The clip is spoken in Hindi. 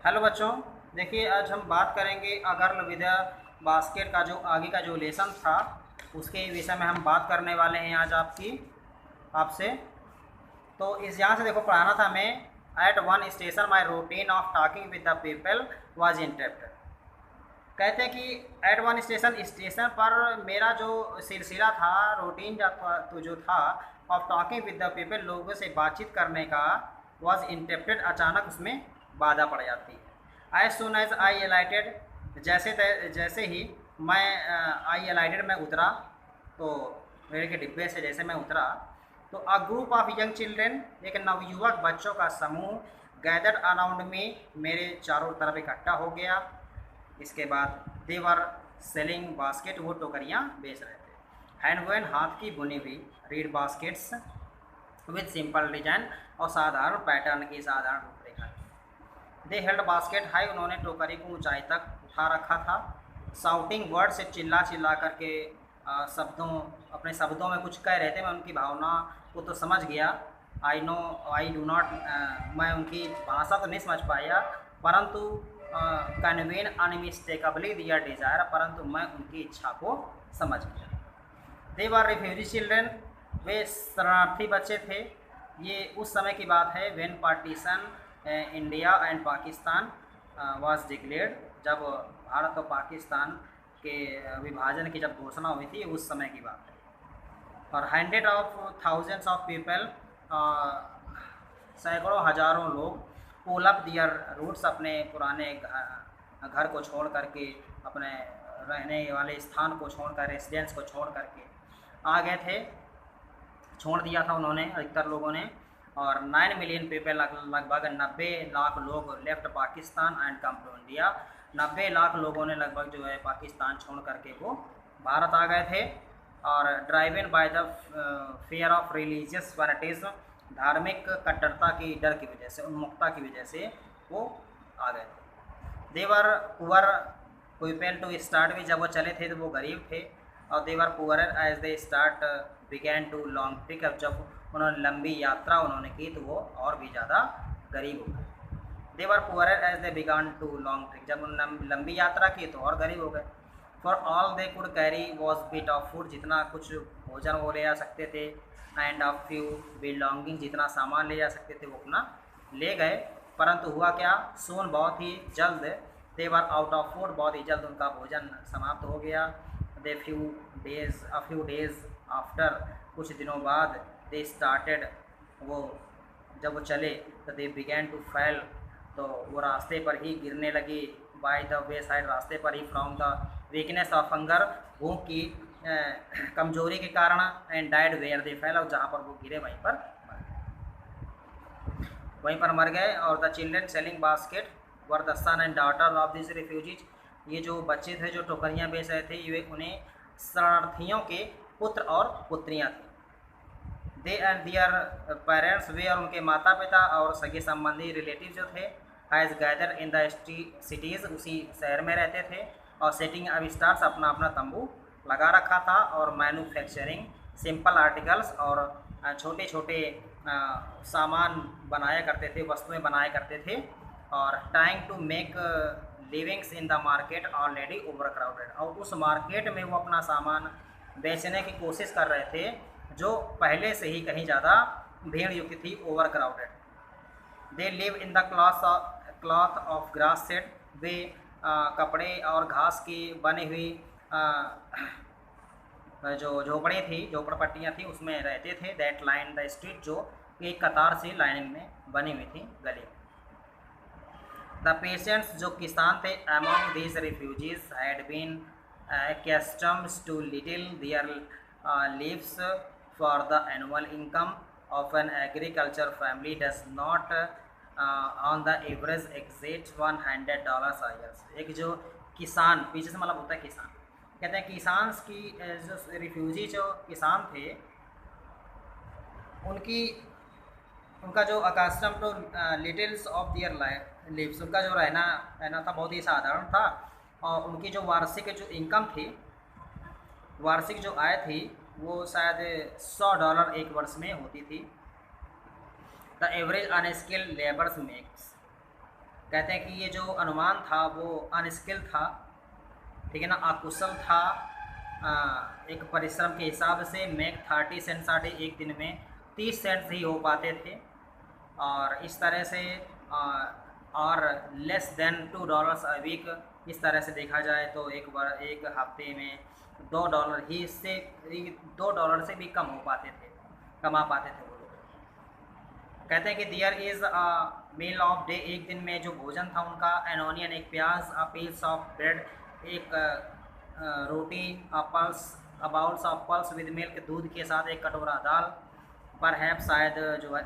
हेलो बच्चों। देखिए, आज हम बात करेंगे अगर्ल विद्या बास्केट का जो आगे का जो लेसन था उसके विषय में हम बात करने वाले हैं आज आपसे। तो इस यहाँ से देखो, पढ़ाना था हमें। At one station my routine of talking with the people was interrupted. कहते हैं कि एट वन स्टेशन पर मेरा जो सिलसिला था, रूटीन जो था of talking with the people, लोगों से बातचीत करने का, वॉज इंटरप्टेड, अचानक उसमें बाधा पड़ जाती है। एज सुन एज आई एलाइटेड, जैसे ही मैं आई एलाइटेड में उतरा, तो रेल के डिब्बे से जैसे मैं उतरा, तो a group of young children, एक नवयुवक बच्चों का समूह, गैदर्ड अराउंड में, मेरे चारों तरफ इकट्ठा हो गया। इसके बाद देवर सेलिंग बास्केट, वो टोकरियाँ बेच रहे थे। हैंड वुन, हाथ की बुनी हुई, read baskets with simple design, और साधारण पैटर्न की, साधारण रूपरेखा की। दे हेल्ड बास्केट हाई, उन्होंने टोकरी को ऊंचाई तक उठा रखा था। साउटिंग वर्ड, से चिल्ला चिल्ला करके अपने शब्दों में कुछ कह रहे थे। मैं उनकी भावना को तो समझ गया। I know, I do not, मैं उनकी भाषा तो नहीं समझ पाया, परंतु कन्वेन अनमिस्टेकबली दियर डिज़ायर, परंतु मैं उनकी इच्छा को समझ गया। दे वर रिफ्यूजी चिल्ड्रेन, वे शरणार्थी बच्चे थे। ये उस समय की बात है, when partition India and Pakistan was declared, जब भारत और पाकिस्तान के विभाजन की जब घोषणा हुई थी, उस समय की बात है। और hundred of thousands of people, सैकड़ों हजारों लोग, पुल अप दियर रूट्स, अपने पुराने घर को छोड़ करके, अपने रहने वाले स्थान को छोड़कर, रेसिडेंस को छोड़ करके आ गए थे। छोड़ दिया था उन्होंने, अधिकतर लोगों ने। और 9 मिलियन पीपल, लगभग 90 लाख लोग, left Pakistan and come to India, 90 lakh लोगों ने लगभग जो है पाकिस्तान छोड़ करके वो भारत आ गए थे। और driven by the fear of religious fanaticism, धार्मिक कट्टरता की डर की वजह से, उन्मुखता की वजह से वो आ गए थे। देवर पुअर पीपल टू स्टार्ट भी, जब वो चले थे तो वो गरीब थे। और they were poor as they start began to long trek, अब जब उन्होंने लंबी यात्रा उन्होंने की तो वो और भी ज़्यादा गरीब हो गए। They were poor as they began to long trek, जब उन्होंने लंबी यात्रा की तो और गरीब हो गए। For all they could carry was bit of food, जितना कुछ भोजन वो ले जा सकते थे, एंड ऑफ फ्यू बिलोंगिंग, जितना सामान ले जा सकते थे वो अपना ले गए। परंतु हुआ क्या, सोन, बहुत ही जल्द, दे वर आउट ऑफ फूड, बहुत ही जल्द उनका भोजन समाप्त हो गया। दे फ्यू डेज आफ्टर, कुछ दिनों बाद, दे स्टार्टेड, वो जब वो चले तो दे बिगैन टू फेल, तो वो रास्ते पर ही गिरने लगी। बाय द वे साइड, रास्ते पर ही, from the weakness of hunger, भूख की कमजोरी के कारण, and died where they fell, और जहाँ पर वो गिरे वहीं पर मर गए। और the children selling basket were the son and daughter of this refugees, ये जो बच्चे थे जो टोकरियाँ बेच रहे थे, ये उन्हें शरणार्थियों के पुत्र और पुत्रियाँ थी। दे एंड दियर पेरेंट्स, वे और उनके माता पिता और सगे संबंधी रिलेटिव जो थे, has gather in the cities, उसी शहर में रहते थे। और सेटिंग अब स्टार्स, अपना अपना तंबू लगा रखा था। और मैन्युफैक्चरिंग सिंपल आर्टिकल्स, और छोटे छोटे सामान बनाया करते थे, वस्तुएं बनाया करते थे। और trying to make livings in the market already overcrowded, और उस मार्केट में वो अपना सामान बेचने की कोशिश कर रहे थे जो पहले से ही कहीं ज़्यादा भीड़ युक्त थी, overcrowded. They live in the cloth of grass set, वे कपड़े और घास की बनी हुई जो झोपड़ी थी, झोपड़पट्टियाँ थी, उसमें रहते थे। दैट लाइन द स्ट्रीट, जो एक कतार से लाइनिंग में बनी हुई थी गली में। द पेशेंट्स, जो किसान थे, among these refugees had been accustomed to little their lives, for the annual income of an agriculture family does not on the average exceed $100 a year। एक जो किसान, पीछे से मतलब होता है किसान, कहते हैं किसान की, जो रिफ्यूजी जो किसान थे, उनका जो accustom to littles of their lives, उनका जो रहना था बहुत ही साधारण था। और उनकी जो वार्षिक जो इनकम थी, वार्षिक जो आय थी, वो शायद $100 एक वर्ष में होती थी। The average unskilled labours makes कहते हैं कि ये जो अनुमान था वो अनस्किल था, ठीक है ना, अकुशल था। एक परिश्रम के हिसाब से मेक 30 सेंट्स आ एक दिन में 30 सेंट्स ही हो पाते थे, और इस तरह से और लेस देन $2 अ वीक, इस तरह से देखा जाए तो एक हफ्ते में $2 ही, इससे $2 से भी कम हो पाते थे, कमा पाते थे वो लोग। कहते हैं कि there is a meal of day, एक दिन में जो भोजन था उनका, एन ऑनियन एक प्याज, अ पीस ऑफ ब्रेड एक रोटी, a pulse a bowls of pulse with milk दूध के साथ एक कटोरा दाल, पर है शायद जो है